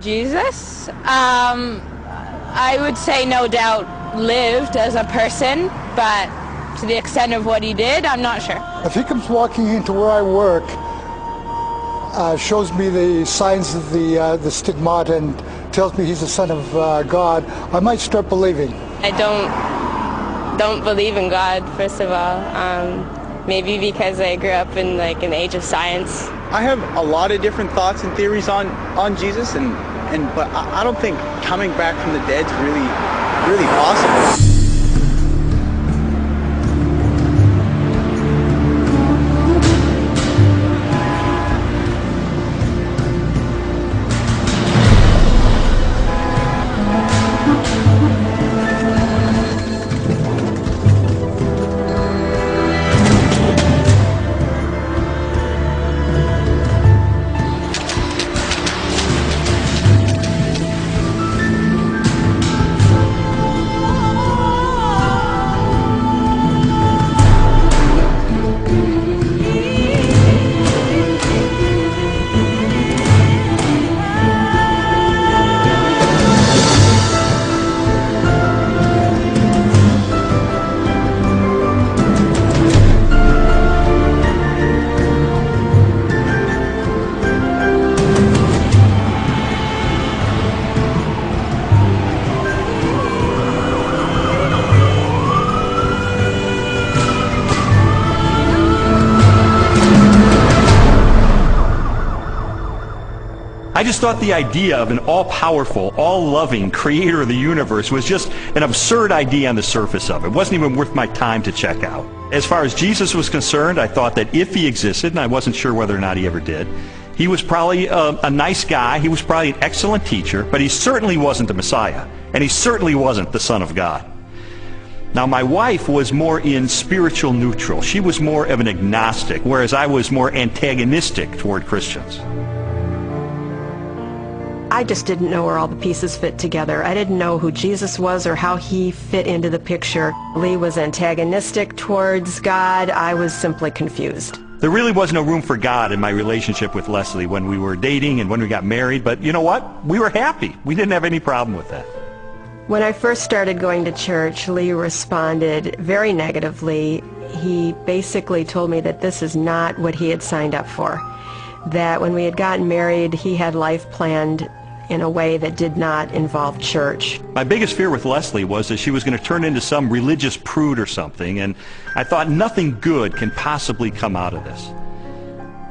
Jesus, I would say no doubt lived as a person, but to the extent of what he did, I'm not sure. If he comes walking into where I work, shows me the signs of the stigmata and tells me he's the Son of God, I might start believing. I don't believe in God, first of all. Maybe because I grew up in like an age of science. I have a lot of different thoughts and theories on Jesus, but I don't think coming back from the dead's really possible. I just thought the idea of an all-powerful, all-loving creator of the universe was just an absurd idea on the surface of it. It wasn't even worth my time to check out. As far as Jesus was concerned, I thought that if he existed, and I wasn't sure whether or not he ever did, he was probably a nice guy, he was probably an excellent teacher, but he certainly wasn't the Messiah, and he certainly wasn't the Son of God. Now, my wife was more in spiritual neutral. She was more of an agnostic, whereas I was more antagonistic toward Christians. I just didn't know where all the pieces fit together. I didn't know who Jesus was or how he fit into the picture. Lee was antagonistic towards God. I was simply confused. There really was no room for God in my relationship with Leslie when we were dating and when we got married, but you know what? We were happy. We didn't have any problem with that. When I first started going to church, Lee responded very negatively. He basically told me that this is not what he had signed up for. That when we had gotten married, he had life planned in a way that did not involve church. My biggest fear with Leslie was that she was going to turn into some religious prude or something, and I thought nothing good can possibly come out of this.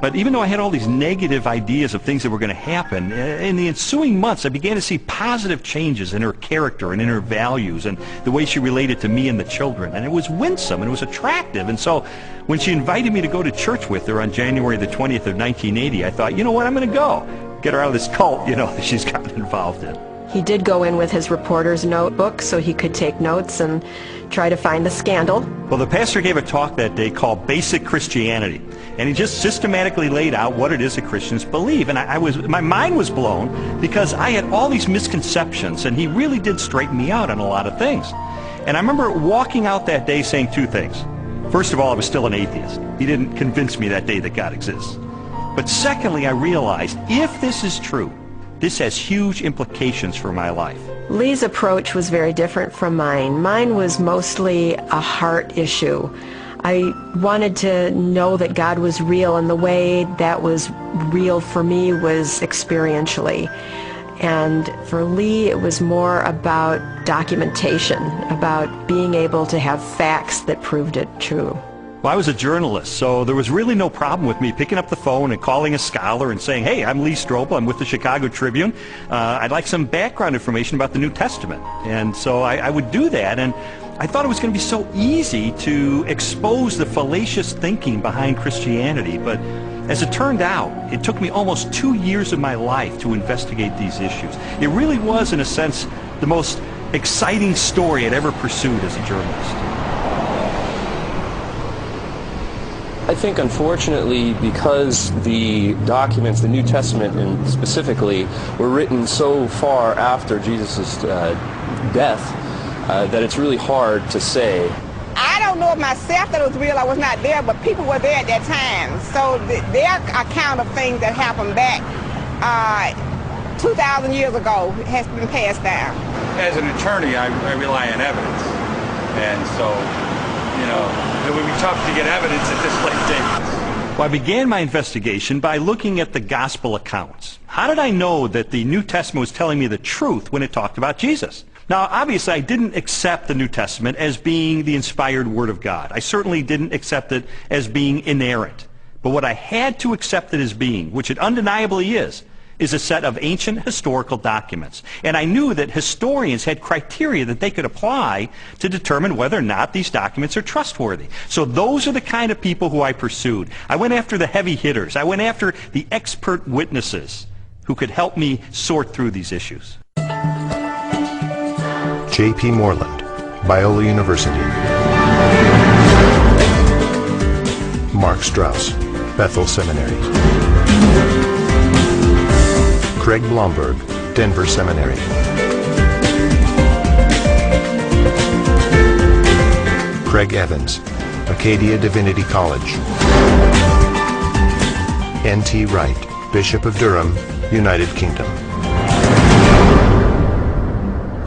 But even though I had all these negative ideas of things that were going to happen, in the ensuing months I began to see positive changes in her character and in her values and the way she related to me and the children. And it was winsome and it was attractive. And so when she invited me to go to church with her on January the 20th of 1980, I thought, you know what, I'm going to go. Get her out of this cult, you know, that she's gotten involved in. He did go in with his reporter's notebook so he could take notes and try to find the scandal. Well, the pastor gave a talk that day called Basic Christianity, and he just systematically laid out what it is that Christians believe. And my mind was blown because I had all these misconceptions, and he really did straighten me out on a lot of things. And I remember walking out that day saying two things. First of all, I was still an atheist. He didn't convince me that day that God exists. But secondly, I realized if this is true, this has huge implications for my life. Lee's approach was very different from mine. Mine was mostly a heart issue. I wanted to know that God was real, and the way that was real for me was experientially. And for Lee, it was more about documentation, about being able to have facts that proved it true. Well, I was a journalist, so there was really no problem with me picking up the phone and calling a scholar and saying, hey, I'm Lee Strobel, I'm with the Chicago Tribune. I'd like some background information about the New Testament. And so I would do that, and I thought it was going to be so easy to expose the fallacious thinking behind Christianity. But as it turned out, it took me almost 2 years of my life to investigate these issues. It really was, in a sense, the most exciting story I'd ever pursued as a journalist. I think, unfortunately, because the documents, the New Testament and specifically, were written so far after Jesus' death, that it's really hard to say. I don't know if myself that it was real, I was not there, but people were there at that time. So their account of things that happened back 2,000 years ago has been passed down. As an attorney, I rely on evidence. And so, you know, it would be tough to get evidence at this late date. Well, I began my investigation by looking at the gospel accounts. How did I know that the New Testament was telling me the truth when it talked about Jesus? Now, obviously, I didn't accept the New Testament as being the inspired Word of God. I certainly didn't accept it as being inerrant. But what I had to accept it as being, which it undeniably is a set of ancient historical documents. And I knew that historians had criteria that they could apply to determine whether or not these documents are trustworthy. So those are the kind of people who I pursued. I went after the heavy hitters. I went after the expert witnesses who could help me sort through these issues. J.P. Moreland, Biola University. Mark Strauss, Bethel Seminary. Craig Blomberg, Denver Seminary. Craig Evans, Acadia Divinity College. N.T. Wright, Bishop of Durham, United Kingdom.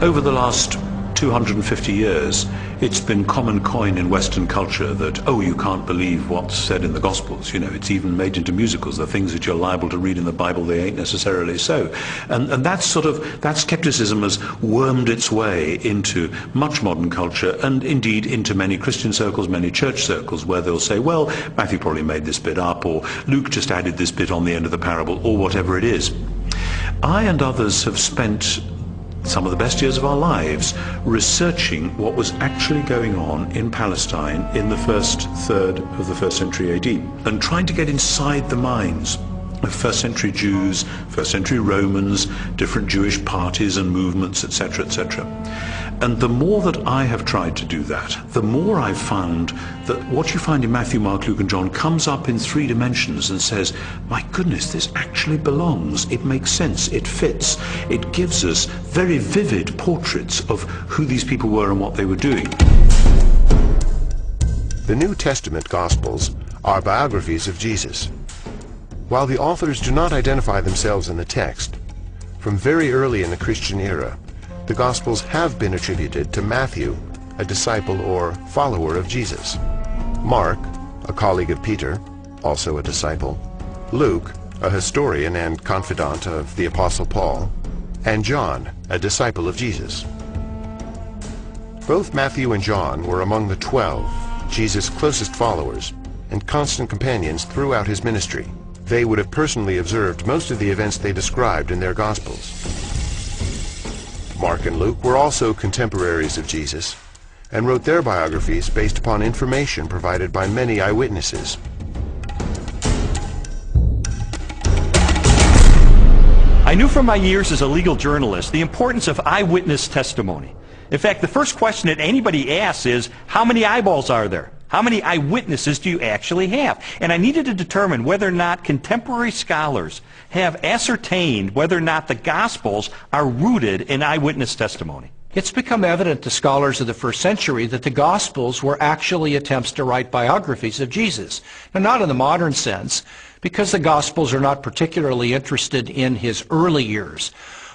Over the last 250 years, it's been common coin in Western culture that, oh, you can't believe what's said in the Gospels. You know, it's even made into musicals. The things that you're liable to read in the Bible, they ain't necessarily so. And that skepticism has wormed its way into much modern culture, and indeed into many Christian circles, many church circles, where they'll say, well, Matthew probably made this bit up, or Luke just added this bit on the end of the parable, or whatever it is. I and others have spent some of the best years of our lives researching what was actually going on in Palestine in the first third of the 1st century AD, and trying to get inside the minds of 1st century Jews, 1st century Romans, different Jewish parties and movements, etc., etc. And the more that I have tried to do that, the more I've found that what you find in Matthew, Mark, Luke and John comes up in 3 dimensions and says, my goodness, this actually belongs, it makes sense, it fits, it gives us very vivid portraits of who these people were and what they were doing. The New Testament Gospels are biographies of Jesus. While the authors do not identify themselves in the text, from very early in the Christian era, the Gospels have been attributed to Matthew, a disciple or follower of Jesus, Mark, a colleague of Peter, also a disciple, Luke, a historian and confidant of the Apostle Paul, and John, a disciple of Jesus. Both Matthew and John were among the 12, Jesus' closest followers, and constant companions throughout his ministry. They would have personally observed most of the events they described in their Gospels. Mark and Luke were also contemporaries of Jesus and wrote their biographies based upon information provided by many eyewitnesses. I knew from my years as a legal journalist the importance of eyewitness testimony. In fact, the first question that anybody asks is, how many eyeballs are there? How many eyewitnesses do you actually have? And I needed to determine whether or not contemporary scholars have ascertained whether or not the Gospels are rooted in eyewitness testimony. It's become evident to scholars of the 1st century that the Gospels were actually attempts to write biographies of Jesus. Now, not in the modern sense, because the Gospels are not particularly interested in his early years.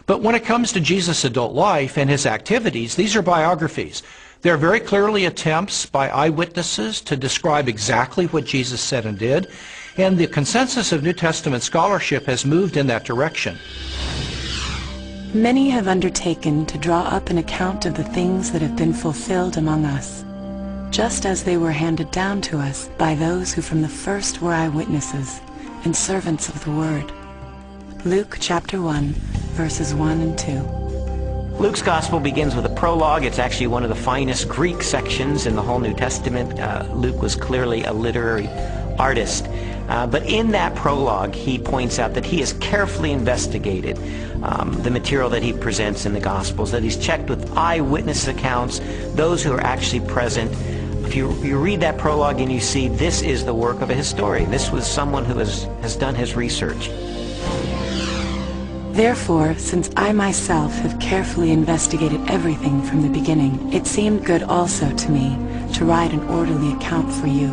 But when it comes to Jesus' adult life and his activities, these are biographies. They're very clearly attempts by eyewitnesses to describe exactly what Jesus said and did, and the consensus of New Testament scholarship has moved in that direction. Many have undertaken to draw up an account of the things that have been fulfilled among us, just as they were handed down to us by those who from the first were eyewitnesses and servants of the Word. Luke chapter 1, verses 1 and 2. Luke's Gospel begins with a prologue. It's actually one of the finest Greek sections in the whole New Testament. Luke was clearly a literary artist. But in that prologue, he points out that he has carefully investigated the material that he presents in the Gospels, that he's checked with eyewitness accounts, those who are actually present. If you read that prologue and you see this is the work of a historian, this was someone who has done his research. Therefore, since I myself have carefully investigated everything from the beginning, it seemed good also to me to write an orderly account for you,